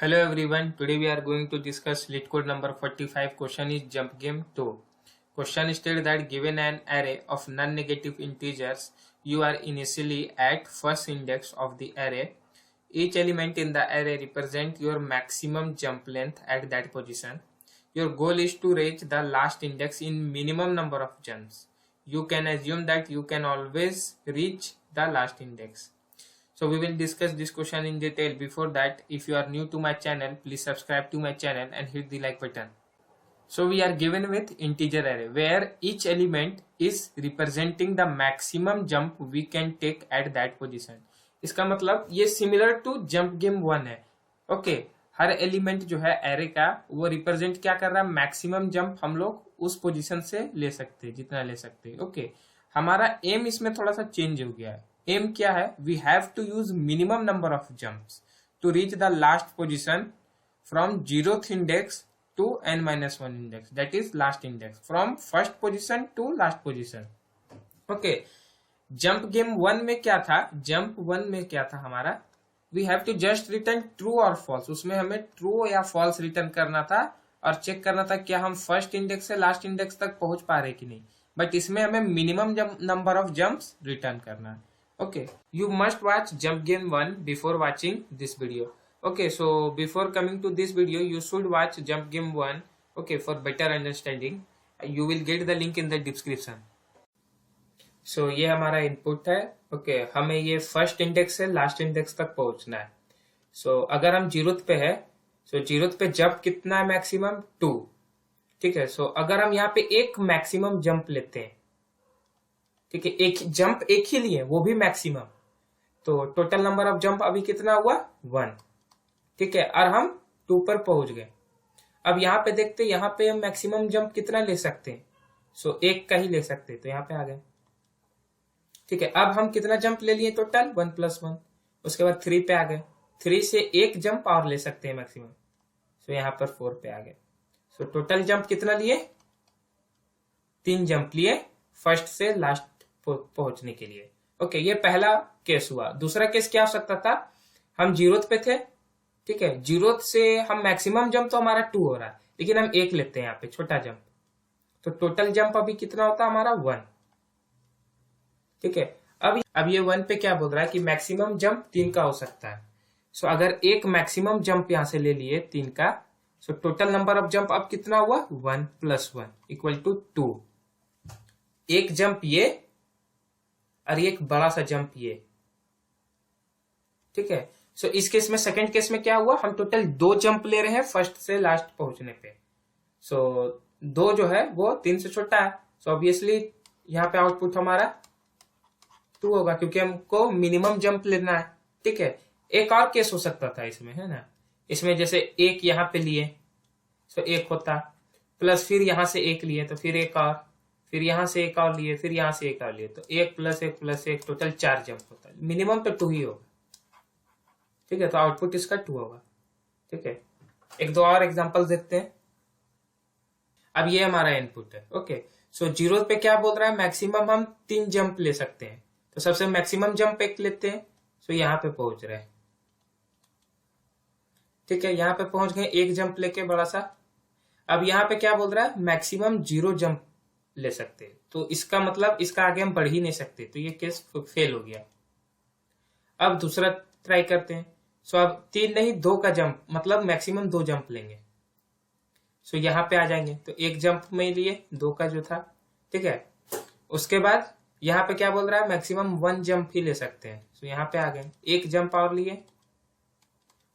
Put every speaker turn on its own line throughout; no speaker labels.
Hello everyone, today we are going to discuss LeetCode number 45. Question is jump game 2. Question stated that given an array of non-negative integers, you are initially at first index of the array. Each element in the array represents your maximum jump length at that position. Your goal is to reach the last index in minimum number of jumps. You can assume that you can always reach the last index. So we will discuss this question in detail. Before that, if you are new to my channel, please subscribe to my channel and hit the like button. So we are given with integer array where each element is representing the maximum jump we can take at that position. इसका मतलब ये similar to jump game 1 है. Okay, हर element जो है array का वो represent क्या कर रहा है, मैक्सिमम जंप हम लोग उस पोजीशन से ले सकते हैं जितना ले सकते हैं. ओके, हमारा एम इसमें थोड़ा सा चेंज हो गया है. एम क्या है, we have to use minimum number of jumps to reach the last position from 0th index to n-1 index, that is last index, from first position to last position. Okay, jump game 1 में क्या था, jump 1 में क्या था हमारा, we have to just return true or false. उसमें हमें true या false रिटर्न करना था और चेक करना था क्या हम फर्स्ट इंडेक्स से लास्ट इंडेक्स तक पहुंच पा रहे कि नहीं. बट इसमें हमें minimum number of jumps return करना है. Okay, you must watch jump game 1 before watching this video. Okay, so before coming to this video, you should watch Jump Game 1. Okay, for better understanding, you will get the link in the description. So ये हमारा input है. Okay, हमें ये first index से last index तक पहुंचना है. So अगर हम 0th पे है, so 0th पे जंप कितना है, मैक्सिमम 2. ठीक है. So अगर हम यहाँ पे एक मैक्सिमम जंप लेते हैं, ठीक है, एक जंप एक ही लिए, वो भी मैक्सिमम, तो टोटल नंबर ऑफ जंप अभी कितना हुआ, 1. ठीक है, और हम 2 पर पहुंच गए. अब यहाँ पे देखते हैं, यहाँ पे हम मैक्सिमम जंप कितना ले सकते हैं. सो एक का ही ले सकते हैं, तो यहाँ पे आ गए. ठीक है, अब हम कितना जंप ले लिए टोटल, 1 + 1. उसके बाद 3 पे आ गए. 3 से एक जंप और ले सकते हैं मैक्सिमम. सो यहाँ पर 4 पे आ गए. सो टोटल जंप कितना लिए, 3 जंप लिए फर्स्ट से लास्ट पहुंचने के लिए. ओके, ये पहला केस हुआ. दूसरा केस क्या हो सकता था, हम 0th पे थे. ठीक है, 0th से हम मैक्सिमम जंप तो हमारा 2 हो रहा है, लेकिन हम एक लेते हैं यहाँ पे छोटा जंप, तो टोटल जंप अभी कितना होता है हमारा, 1. ठीक है, अब ये 1 पे क्या बोल रहा है कि मैक्सिमम जंप 3 का हो सकता है. सो अगर एक मैक्सिमम जंप यहां से ले लिए 3 का, so total number of jump अब कितना हुआ, 1 + 1 = 2. एक जंप ये और एक बड़ा सा जंप ये. ठीक है, सो इस केस में, सेकंड केस में क्या हुआ, हम टोटल 2 जंप ले रहे हैं फर्स्ट से लास्ट पहुंचने पे. सो 2 जो है वो 3 से छोटा है. सो ऑब्वियसली यहाँ पे आउटपुट हमारा 2 होगा, क्योंकि हमको मिनिमम जंप लेना है. ठीक है, एक और केस हो सकता था इसमें, है ना. इसमें जैसे एक यहाँ पे लिए, सो एक होता, प्लस फिर यहां से एक लिए तो फिर एक और, फिर यहां से एक और लिए, फिर यहां से एक और लिए, तो 1 + 1 + 1 टोटल 4 जंप होता है. मिनिमम तो 2 ही होगा. ठीक है, तो आउटपुट इसका 2 होगा. ठीक है, एक दो और एग्जांपल देखते हैं. अब ये हमारा इनपुट है. ओके, सो 0th पे क्या बोल रहा है, मैक्सिमम हम 3 जंप ले सकते हैं, तो सबसे मैक्सिमम जंप एक लेते हैं. सो यहाँ पे पहुंच रहे हैं. ठीक है, यहाँ पे पहुंच गए एक जंप लेके बड़ा सा. अब यहाँ पे क्या बोल रहा है, मैक्सिमम 0 जंप ले सकते हैं, तो इसका मतलब इसका आगे हम बढ़ ही नहीं सकते, तो ये केस फेल हो गया. अब दूसरा ट्राई करते हैं. सो अब 3 नहीं 2 का जंप, मतलब मैक्सिमम 2 जंप लेंगे. सो यहाँ पे आ जाएंगे, तो एक जंप में लिए 2 का जो था. ठीक है, उसके बाद यहाँ पे क्या बोल रहा है, मैक्सिमम 1 जंप ही ले सकते हैं. सो यहाँ पे आ गए, एक जंप और लिए.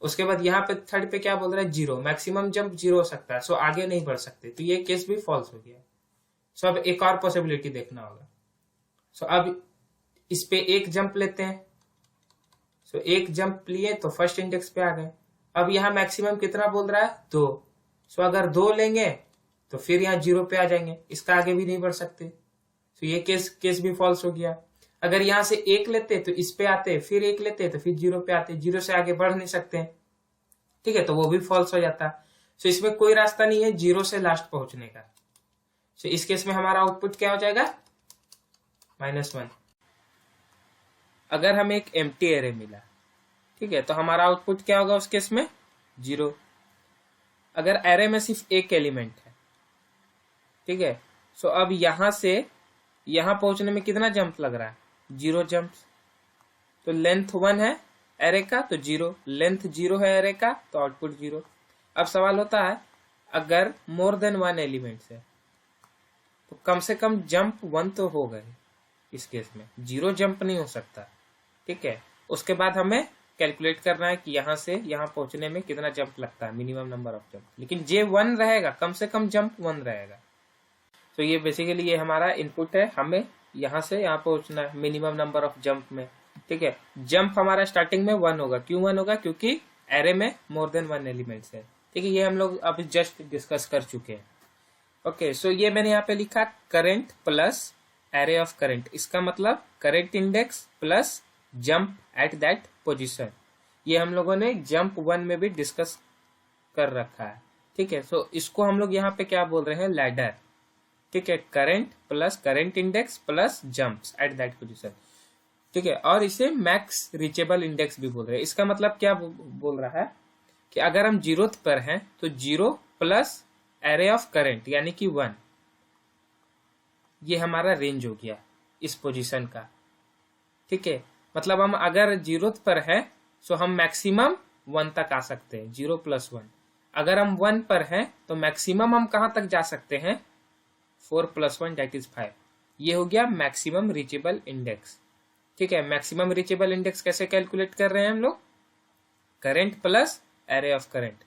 उसके बाद यहाँ पे थर्ड पे क्या बोल रहा है, 0, मैक्सिमम जंप 0 हो सकता है. सो आगे नहीं बढ़ सकते, तो ये केस भी फॉल्स हो गया. सो अब एक और पॉसिबिलिटी देखना होगा. सो अब इस पे एक जंप लेते हैं. सो एक जंप लिए तो फर्स्ट इंडेक्स पे आ गए. अब यहाँ मैक्सिमम कितना बोल रहा है, 2. सो अगर 2 लेंगे तो फिर यहाँ 0 पे आ जाएंगे, इसका आगे भी नहीं बढ़ सकते. सो ये केस भी फॉल्स हो गया. अगर यहाँ से एक लेते तो इस पे आते, फिर एक लेते तो फिर 0 पे आते, 0 से आगे बढ़ नहीं सकते. ठीक है, तो वो भी फॉल्स हो जाता. सो इसमें कोई रास्ता नहीं है 0 से लास्ट पहुंचने का. सो इस केस में हमारा आउटपुट क्या हो जाएगा, -1. अगर हमें एक एम्प्टी एरे मिला, ठीक है, तो हमारा आउटपुट क्या होगा उस केस में, 0। अगर एरे में सिर्फ एक एलिमेंट है, ठीक है, सो अब यहां से यहां पहुंचने में कितना जंप लग रहा है? 0 जंप। तो लेंथ 1 है एरे का तो 0, लेंथ 0 है एरे का तो आउटपुट 0। अब सवाल होता है अगर मोर देन 1 एलिमेंट है तो कम से कम जंप 1 तो हो गए। इस केस में 0 जंप नहीं हो सकता, ठीक है। उसके बाद हमें कैलकुलेट करना है कि यहां से यहां पहुंचने में कितना जंप लगता है, मिनिमम नंबर ऑफ जंप। लेकिन जे 1 रहेगा, कम से कम जंप 1 रहेगा। तो ये बेसिकली ये हमारा इनपुट है, हमें यहां से यहां पहुंचना है मिनिमम नंबर ऑफ जंप में, ठीक है। जंप हमारा स्टार्टिंग में 1 होगा। क्यों 1 होगा? क्योंकि एरे में मोर देन 1 एलिमेंट्स है, ठीक है। ये हम लोग अभी जस्ट डिस्कस कर चुके हैं। ओके, सो ये मैंने यहाँ पे लिखा current plus array of current. इसका मतलब current index plus jump at that position. ये हम लोगों ने जंप 1 में भी डिस्कस कर रखा है, ठीक है। सो इसको हम लोग यहाँ पे क्या बोल रहे हैं? लैडर, ठीक है। Current plus current index plus jumps at that position, ठीक है। और इसे मैक्स रीचेबल इंडेक्स भी बोल रहे हैं। इसका मतलब क्या बोल रहा है कि अगर हम 0th पर हैं तो 0 प्लस एरे ऑफ करंट यानी कि 1, ये हमारा रेंज हो गया इस पोजीशन का, ठीक है। मतलब हम अगर 0th पर है तो हम मैक्सिमम 1 तक आ सकते हैं, 0 + 1। अगर हम 1 पर हैं तो मैक्सिमम हम कहां तक जा सकते हैं? 4 + 1 दैट इज 5। ये हो गया मैक्सिमम रीचेबल इंडेक्स, ठीक है। मैक्सिमम रीचेबल इंडेक्स कैसे कैलकुलेट कर रहे हैं हम लोग? Current plus array of current.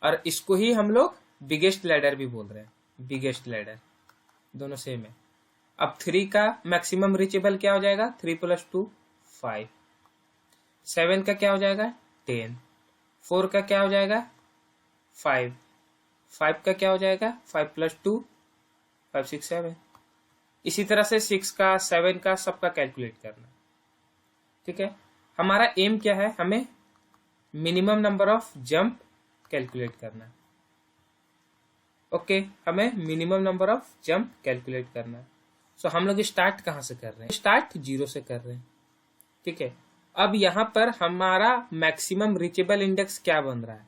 और इसको ही हम लोग बिगेस्ट लैडर भी बोल रहे हैं, बिगेस्ट लैडर, दोनों सेम है। अब 3 का मैक्सिमम रीचेबल क्या हो जाएगा? 3 + 2 5। 7 का क्या हो जाएगा? 10। 4 का क्या हो जाएगा? 5। 5 का क्या हो जाएगा? 5 + 2 5 6 7। इसी तरह से 6 का 7 का सबका कैलकुलेट करना, ठीक है। हमारा एम क्या है? हमें minimum number of jump calculate करना, ओके। हमें minimum number of jump calculate करना है। सो हम लोग स्टार्ट कहां से कर रहे हैं? स्टार्ट 0 से कर रहे हैं, ठीक है। अब यहां पर हमारा मैक्सिमम रीचेबल इंडेक्स क्या बन रहा है?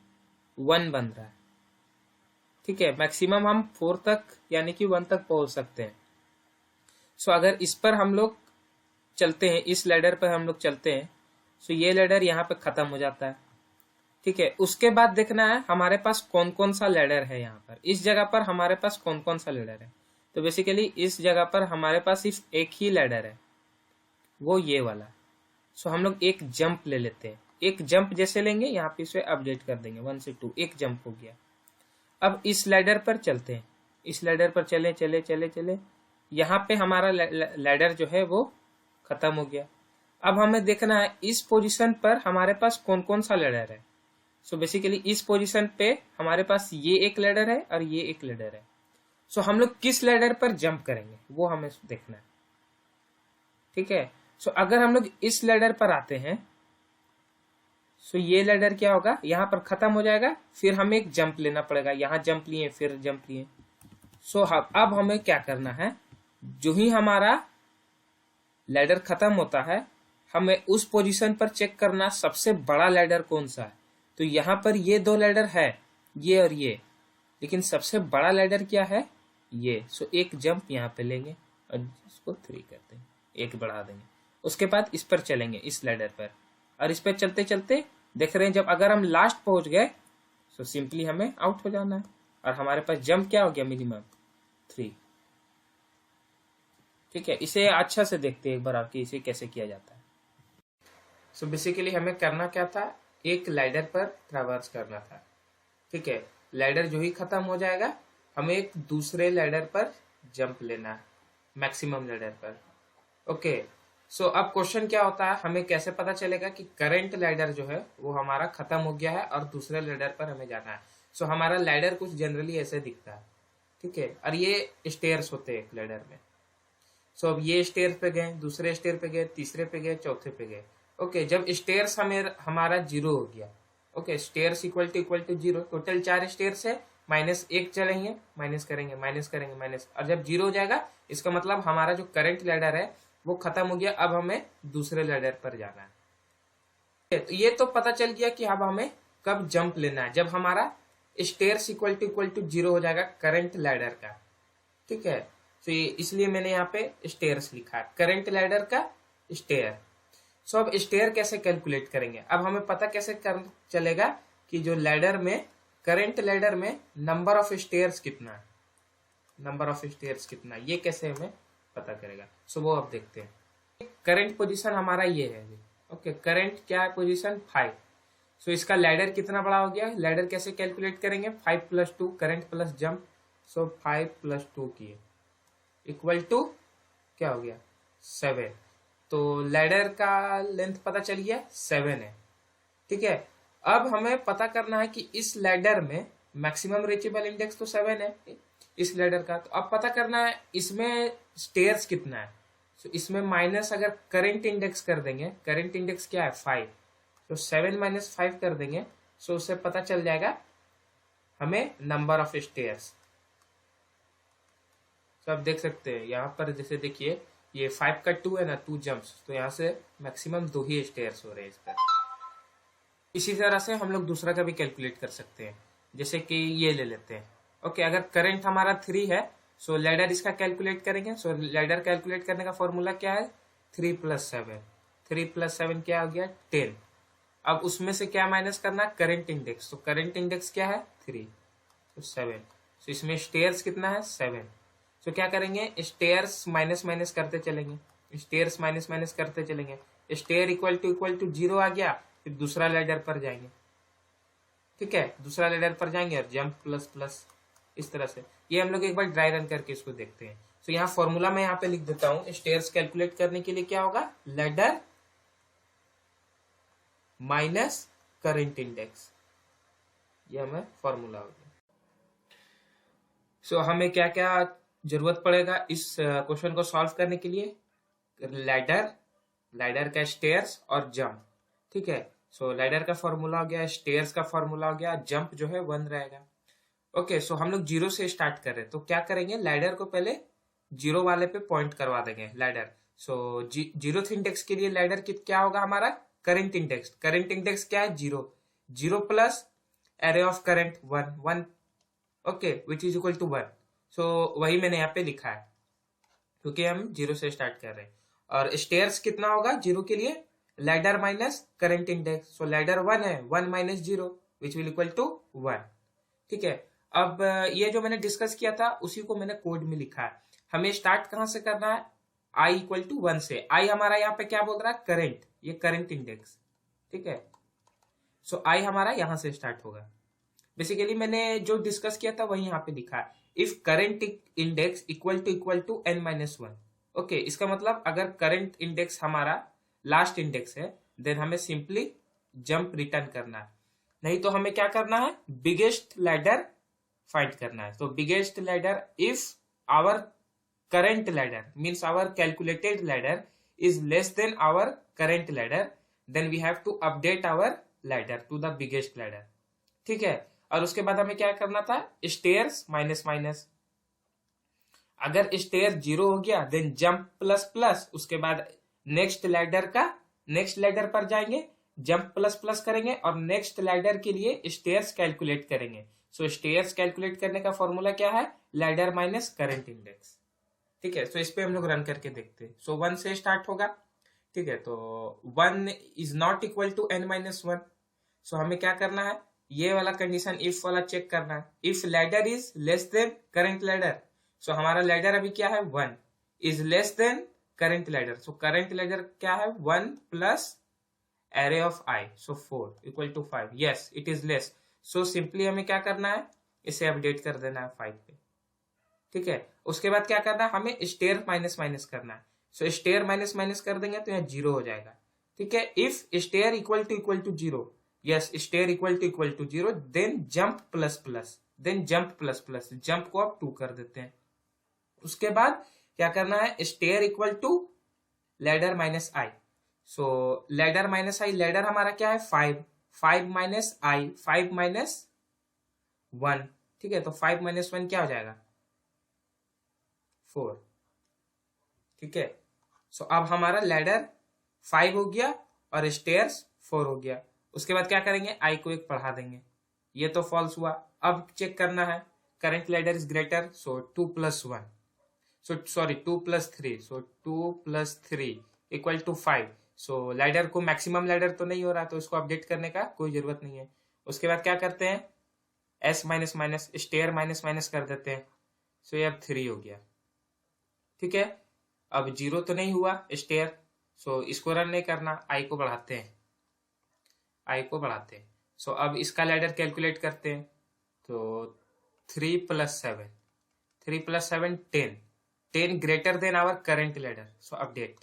1 बन रहा है, ठीक है। मैक्सिमम हम 4 तक यानी कि 1 तक पहुंच सकते हैं। सो अगर इस पर हम लोग चलते हैं, इस लैडर पर हम लोग चलते हैं, सो ये लैडर यहाँ पे खत्म हो जाता है, ठीक है। उसके बाद देखना है हमारे पास कौन कौन सा लैडर है। यहाँ पर इस जगह पर हमारे पास कौन कौन सा लैडर है? तो बेसिकली इस जगह पर हमारे पास सिर्फ एक ही लैडर है, वो ये वाला। सो हम लोग एक जंप ले लेते हैं। एक जंप जैसे लेंगे यहाँ पे इसे अपडेट कर देंगे 1 से 2, एक जंप हो गया। अब इस लैडर पर चलते हैं, इस लैडर पर चले चले चले चले, यहाँ पे हमारा लैडर जो है वो खत्म हो गया। अब हमें देखना है इस पोजीशन पर हमारे पास कौन कौन सा लैडर है। सो बेसिकली इस पोजीशन पे हमारे पास ये एक लैडर है और ये एक लैडर है। सो हम लोग किस लैडर पर जंप करेंगे वो हमें देखना है, ठीक है। सो अगर हम लोग इस लैडर पर आते हैं, सो ये लैडर क्या होगा? यहाँ पर खत्म हो जाएगा, फिर हमें एक जंप लेना पड़ेगा। यहाँ जंप लिए, फिर जंप लिए। सो अब हमें क्या करना है? जो ही हमारा लैडर खत्म होता है, हमें उस पोजीशन पर चेक करना सबसे बड़ा लैडर कौन सा है। तो यहाँ पर ये 2 लैडर है, ये और ये, लेकिन सबसे बड़ा लैडर क्या है? ये। सो एक जंप यहाँ पे लेंगे और इसको 3 कर देंगे, 1 बढ़ा देंगे। उसके बाद इस पर चलेंगे, इस लैडर पर, और इस पर चलते चलते देख रहे हैं जब अगर हम लास्ट पहुंच गए तो सिंपली हमें आउट हो जाना है। और हमारे पास जंप क्या हो गया? मिनिमम 3, ठीक है। इसे अच्छा से देखते हैं एक बार आपकी इसे कैसे किया जाता है। सो बेसिकली हमें करना क्या था? एक लैडर पर ट्रैवर्स करना था, ठीक है। लैडर जो ही खत्म हो जाएगा हमें एक दूसरे लैडर पर जंप लेना है, मैक्सिमम लैडर पर, ओके। सो अब क्वेश्चन क्या होता है? हमें कैसे पता चलेगा कि करंट लैडर जो है वो हमारा खत्म हो गया है और दूसरे लैडर पर हमें जाना है। सो हमारा लैडर कुछ जनरली ऐसे दिखता है, ठीक है। और ये स्टेयर्स होते हैं एक लैडर में। सो अब ये स्टेयर पे गए, दूसरे स्टेयर पे गए, तीसरे पे गए, चौथे पे गए, ओके। जब स्टेयर्स हमारा 0 हो गया, okay, stairs equal to 0, total 4 stairs है, -1 चलेंगे, माइनस करेंगे, माइनस करेंगे, माइनस, और जब 0 हो जाएगा इसका मतलब हमारा जो करंट लैडर है वो खत्म हो गया। अब हमें दूसरे लैडर पर जाना है, तो ये तो पता चल गया कि अब हमें कब जंप लेना है, जब हमारा स्टेयर्स इक्वल टू 0 हो जाएगा करंट लैडर का। ठीक है, तो इसलिए मैंने यहाँ पे स्टेयर्स लिखा है, करंट लैडर का स्टेयर। सो अब स्टेयर कैसे कैलकुलेट करेंगे, अब हमें पता कैसे कर चलेगा कि जो लैडर में, करंट लैडर में नंबर ऑफ स्टेयर्स कितना है, नंबर ऑफ स्टेयर्स कितना है, ये कैसे हमें पता करेगा। सो वो अब देखते हैं। करंट पोजीशन हमारा ये है, ओके, करंट क्या है पोजीशन 5। सो इसका लैडर कितना बड़ा हो गया, लैडर कैसे कैलकुलेट करेंगे, 5 + 2 करंट प्लस जंप। सो 5 + 2 किए इक्वल टू क्या हो गया 7। तो लैडर का लेंथ पता चल गया 7 है। ठीक है, अब हमें पता करना है कि इस लैडर में मैक्सिमम रीचेबल इंडेक्स तो 7 है इस लैडर का। तो अब पता करना है इसमें स्टेयर्स कितना है। तो इसमें माइनस अगर करंट इंडेक्स कर देंगे, करंट इंडेक्स क्या है 5, तो 7 - 5 कर देंगे। सो उससे पता चल जाएगा हमें नंबर ऑफ स्टेयर्स। तो आप देख सकते हैं यहाँ पर, जैसे देखिए ये 5 का 2 है ना, 2 जंप्स, तो यहाँ से मैक्सिमम 2 ही स्टेयर्स हो रहे हैं इस पर। इसी तरह से हम लोग दूसरा का भी कैलकुलेट कर सकते हैं, जैसे कि ये ले लेते हैं। ओके, अगर करंट हमारा 3 है, सो लैडर इसका कैलकुलेट करेंगे। सो लैडर कैलकुलेट करने का फॉर्मूला क्या है, 3 + 7। 3 + 7 क्या हो गया 10। अब उसमें से क्या माइनस करना, करंट इंडेक्स। तो करंट इंडेक्स क्या है 3, तो 7। तो इसमें स्टेयर्स कितना है 7। तो क्या करेंगे, स्टेयर्स माइनस माइनस करते चलेंगे, स्टेयर्स माइनस माइनस करते चलेंगे। स्टेयर इक्वल टू 0 आ गया, फिर दूसरा लैडर पर जाएंगे। ठीक है, दूसरा लैडर पर जाएंगे और जंप प्लस प्लस, इस तरह से। ये हम लोग एक बार ड्राई रन करके इसको देखते हैं। तो यहाँ फॉर्मूला मैं यहाँ पे लिख देता हूँ, स्टेयर्स कैलकुलेट करने के लिए क्या होगा, लैडर माइनस करंट इंडेक्स, ये हमें फॉर्मूला होगा। सो हमें क्या क्या जरूरत पड़ेगा इस क्वेश्चन को सॉल्व करने के लिए, लैडर, लैडर का स्टेयर्स और जंप। ठीक है, सो लैडर का फॉर्मूला हो गया, स्टेयर्स का फॉर्मूला हो गया, जंप जो है 1 रहेगा। ओके, सो हम लोग 0 से स्टार्ट कर रहे हैं, तो क्या करेंगे, लैडर को पहले 0 वाले पे पॉइंट करवा देंगे लैडर। सो 0th इंडेक्स के लिए लैडर क्या होगा हमारा, करंट इंडेक्स। करंट इंडेक्स क्या है 0, 0 plus array of current 1, okay, which is equal to 1। So वही मैंने यहाँ पे लिखा है, क्योंकि हम 0 से स्टार्ट कर रहे हैं। और स्टेयर्स कितना होगा 0 के लिए, लैडर माइनस करंट इंडेक्स। सो लैडर 1 है, 1 - 0 विच विल इक्वल टू 1। ठीक है, अब ये जो मैंने डिस्कस किया था उसी को मैंने कोड में लिखा है। हमें स्टार्ट कहां से करना है, i = 1 से। i हमारा यहाँ पे क्या बोल रहा है, करंट, ये करंट इंडेक्स। ठीक है, सो i हमारा यहां से स्टार्ट होगा। बेसिकली मैंने जो डिस्कस किया था वही यहाँ पे लिखा है, if current index equal to n - 1। Okay, इसका मतलब अगर करंट इंडेक्स हमारा लास्ट इंडेक्स है, देन हमें सिंपली जंप रिटर्न करना है। नहीं तो हमें क्या करना है, बिगेस्ट लैडर फाइंड करना है। तो biggest ladder, if our current ladder means our calculated ladder is less than our current ladder, then we have to update our ladder to the biggest ladder. ठीक है, और उसके बाद हमें क्या करना था, स्टेयर्स माइनस माइनस। अगर स्टेयर 0 हो गया, देन जंप प्लस प्लस, उसके बाद नेक्स्ट लैडर पर जाएंगे, जंप प्लस प्लस करेंगे और नेक्स्ट लैडर के लिए स्टेयर्स कैलकुलेट करेंगे। सो स्टेयर्स कैलकुलेट करने का फॉर्मूला क्या है, लैडर माइनस करंट इंडेक्स। ठीक है, तो इस पे हम लोग रन करके देखते हैं। सो 1 से स्टार्ट होगा। ठीक है, तो 1 is not equal to n - 1। So हमें क्या करना है, ये वाला कंडीशन इफ वाला चेक करना है। If ladder is less than current ladder, so हमारा लैडर अभी क्या है 1, is less than current ladder. So current ladder क्या है 1 plus array of i, so 4 equal to 5। Yes, it is less. So simply हमें क्या करना है, इसे अपडेट कर देना है 5 पे। ठीक है, उसके बाद क्या करना है, हमें स्टेयर माइनस माइनस करना है। सो स्टेयर माइनस माइनस कर देंगे तो यहाँ 0 हो जाएगा। ठीक है, if stair equal to 0, yes, stair equal to 0, then jump plus plus, then jump plus plus, jump को आप 2 कर देते हैं। उसके बाद क्या करना है, stair equal to ladder minus i. So ladder minus i, ladder हमारा क्या है 5, 5 माइनस आई, 5 माइनस 1। ठीक है, तो 5 - 1 क्या हो जाएगा 4। ठीक है, सो अब हमारा लैडर 5 हो गया और स्टेयर्स 4 हो गया। उसके बाद क्या करेंगे, आई को एक बढ़ा देंगे, ये तो फॉल्स हुआ। अब चेक करना है current ladder is greater, so 2 + 1, so sorry 2 + 3, so 2 + 3 = 5। So ladder को मैक्सिमम लैडर तो नहीं हो रहा, तो इसको अपडेट करने का कोई जरूरत नहीं है। उसके बाद क्या करते हैं, S minus minus stair minus minus कर देते हैं, सो ये अब 3 हो गया। ठीक है, अब 0 तो नहीं हुआ स्टेयर, सो इसको रन नहीं करना, आई को बढ़ाते हैं, आई को बढ़ाते हैं। सो अब इसका लैडर कैलकुलेट करते हैं, तो 3 + 7, 3 + 7 10, 10 greater than our current ladder, so update,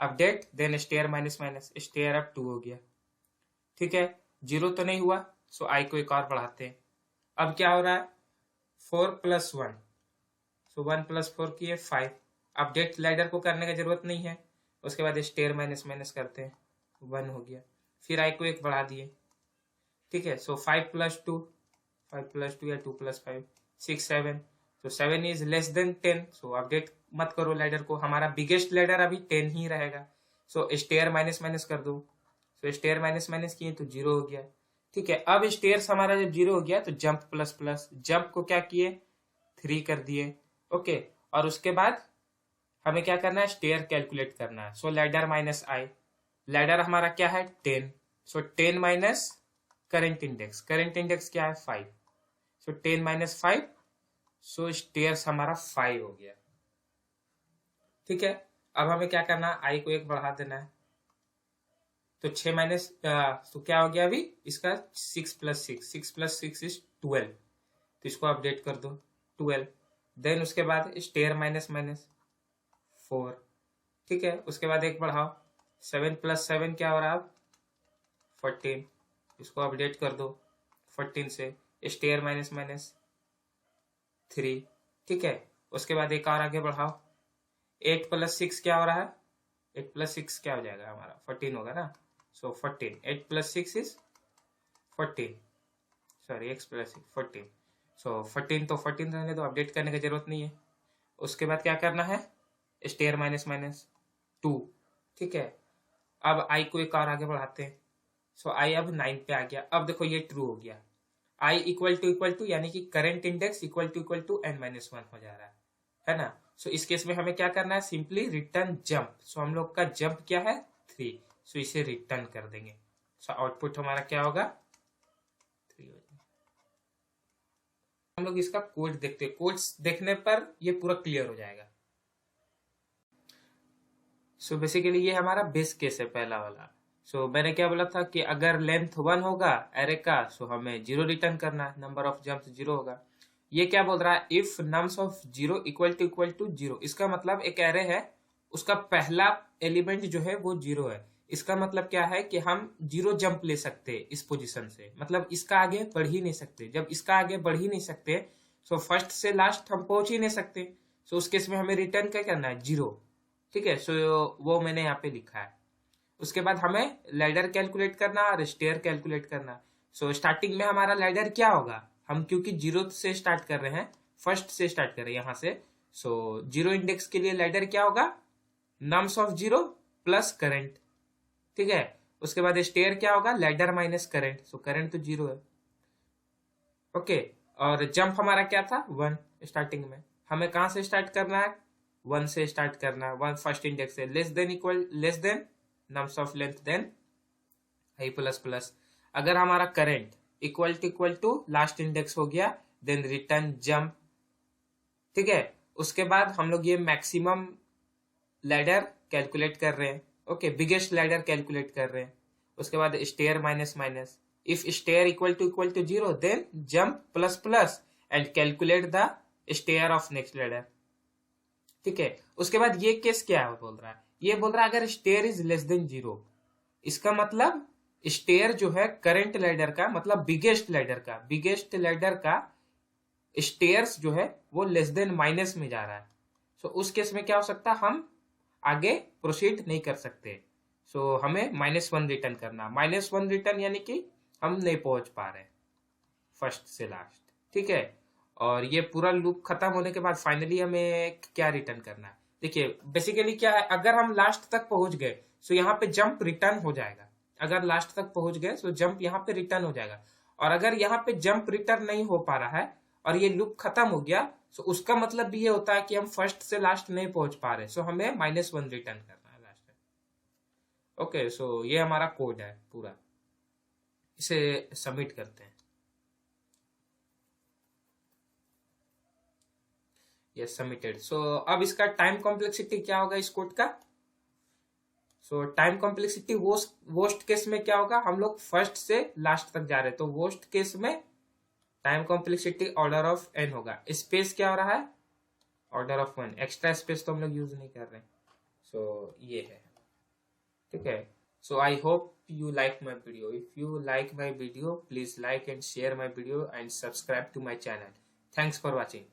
update then stair minus minus, stair अब 2 हो गया। ठीक है, 0 तो नहीं हुआ, सो आई को एक और बढ़ाते हैं। अब क्या हो रहा है, 4 + 1, सो 1 + 4 किए 5। अपडेट लैडर को करने की जरूरत नहीं है। उसके बाद स्टेयर माइनस माइनस करते हैं, 1 हो गया, फिर आई को एक बढ़ा दिए। ठीक है, सो 5 + 2, 5 + 2 या 2 + 5 6 7, तो 7 is less then 10, so update मत करो लैडर को, हमारा बिगेस्ट लैडर अभी 10 ही रहेगा। सो स्टेयर माइनस माइनस कर दो, सो स्टेयर माइनस माइनस किए तो 0 हो गया। ठीक है, अब स्टेयर्स हमारा जब 0 हो गया तो जंप प्लस प्लस, जंप को क्या किए 3 कर दिए। ओके, और उसके बाद हमें क्या करना है, स्टेयर कैलकुलेट करना है। सो लैडर माइनस आई, लैडर हमारा क्या है 10, सो 10 minus current index, current index क्या है 5, सो 10 - 5, सो स्टेयर्स हमारा 5 हो गया। ठीक है, अब हमें क्या करना है, आई को एक बढ़ा देना है, तो 6 माइनस तो क्या हो गया अभी इसका 6 + 6, 6 + 6 इज 12, तो इसको अपडेट कर दो 12। देन उसके बाद स्टेयर माइनस माइनस 4। ठीक है, उसके बाद एक बढ़ाओ, 7 + 7 क्या हो रहा है अब 14, इसको अपडेट कर दो 14 से, स्टेयर माइनस माइनस 3। ठीक है, उसके बाद एक और आगे बढ़ाओ, 8 + 6 क्या हो रहा है, 8 + 6 क्या हो जाएगा हमारा 14 होगा ना, सो 14, 8 + 6 इज 14, सॉरी x + 6 14, सो 14 तो 14 रहने दो, अपडेट करने की जरूरत नहीं है। उसके बाद क्या करना है, स्टेयर माइनस माइनस 2। ठीक है, अब आई को एक और आगे बढ़ाते हैं, सो आई अब 9 पे आ गया। अब देखो ये ट्रू हो गया, आई इक्वल टू यानी कि current index equal to n-1 हो जा रहा है ना। सो इस केस में हमें क्या करना है, सिंपली रिटर्न जंप। सो हम लोग का जंप क्या है 3, सो इसे रिटर्न कर देंगे। सो आउटपुट हमारा क्या होगा 3 हो जाएगा। हम लोग इसका कोड देखते हैं, कोड्स देखने पर ये पूरा क्लियर हो जाएगा। सो बेसिकली ये हमारा बेस केस है पहला वाला। सो मैंने क्या बोला था कि अगर लेंथ 1 होगा एरे का, सो हमें 0 रिटर्न करना है, नंबर ऑफ जंप्स 0 होगा। ये क्या बोल रहा है, if nums of 0 equal to 0, इसका मतलब एक एरे है, उसका पहला एलिमेंट जो है वो 0 है। इसका मतलब क्या है कि हम 0 जंप ले सकते हैं इस पोजीशन से, मतलब इसका आगे बढ़ ही नहीं सकते। जब इसका आगे बढ़ ही नहीं सकते, सो फर्स्ट से लास्ट हम पहुंच ही नहीं सकते। सो उस केस में हमें रिटर्न क्या करना है 0। ठीक है, सो वो मैंने यहाँ पे लिखा है। उसके बाद हमें लैडर कैलकुलेट करना और स्टेयर कैलकुलेट करना। सो स्टार्टिंग में हमारा लैडर क्या होगा, हम क्योंकि 0 से स्टार्ट कर रहे हैं, फर्स्ट से स्टार्ट कर रहे हैं यहाँ से, सो 0 इंडेक्स के लिए लैडर क्या होगा, नम्स ऑफ 0 प्लस करंट। ठीक है, उसके बाद स्टेयर क्या होगा, ladder minus current, so current तो 0 है। ओके, और जंप हमारा क्या था 1, स्टार्टिंग में हमें कहां से स्टार्ट करना है 1 से स्टार्ट करना है, 1 फर्स्ट इंडेक्स है, less than nums of length then i plus plus. अगर हमारा current equal to last index हो गया, देन रिटर्न जंप। ठीक है, उसके बाद हम लोग ये मैक्सिमम लैडर कैलकुलेट कर रहे हैं। ओके, बिगेस्ट लैडर कैलकुलेट कर रहे हैं। उसके बाद stair minus minus, if stair equal to 0, then jump plus plus and calculate the stair of next ladder. ठीक है, उसके बाद ये केस क्या बोल रहा है, ये बोल रहा है अगर स्टेयर इज लेस देन 0, इसका मतलब स्टेयर जो है करंट लैडर का, मतलब बिगेस्ट लैडर का स्टेयर्स जो है वो लेस देन माइनस में जा रहा है। सो उस केस में क्या हो सकता है, हम आगे प्रोसीड नहीं कर सकते। सो हमें -1 रिटर्न करना, -1 रिटर्न यानी कि हम नहीं पहुंच पा रहे फर्स्ट से लास्ट। ठीक है, और ये पूरा लूप खत्म होने के बाद फाइनली हमें क्या रिटर्न करना है। देखिए बेसिकली क्या है, अगर हम लास्ट तक पहुंच गए, सो यहाँ पे जंप रिटर्न हो जाएगा। अगर लास्ट तक पहुंच गए तो जंप यहाँ पे रिटर्न हो जाएगा। और अगर यहाँ पे जंप रिटर्न नहीं हो पा रहा है और ये लूप खत्म हो गया, तो उसका मतलब भी ये होता है कि हम फर्स्ट से लास्ट नहीं पहुंच पा रहे, सो हमें -1 रिटर्न करना है लास्ट में। ओके, सो ये हमारा कोड है पूरा, इसे सबमिट करते हैं। Yes, submitted. सो अब इसका टाइम कॉम्प्लेक्सिटी क्या होगा इस कोड का? सो टाइम कॉम्प्लेक्सिटी वोस्ट केस में क्या होगा, हम लोग फर्स्ट से लास्ट तक जा रहे हैं, तो वोस्ट केस में time complexity order of n होगा। स्पेस क्या हो रहा है? Order of 1। एक्स्ट्रा स्पेस तो हम लोग यूज नहीं कर रहे हैं। सो ये है, ठीक है। So I hope you like my video. If you like my video, please like and share my video and subscribe to my channel. Thanks for watching.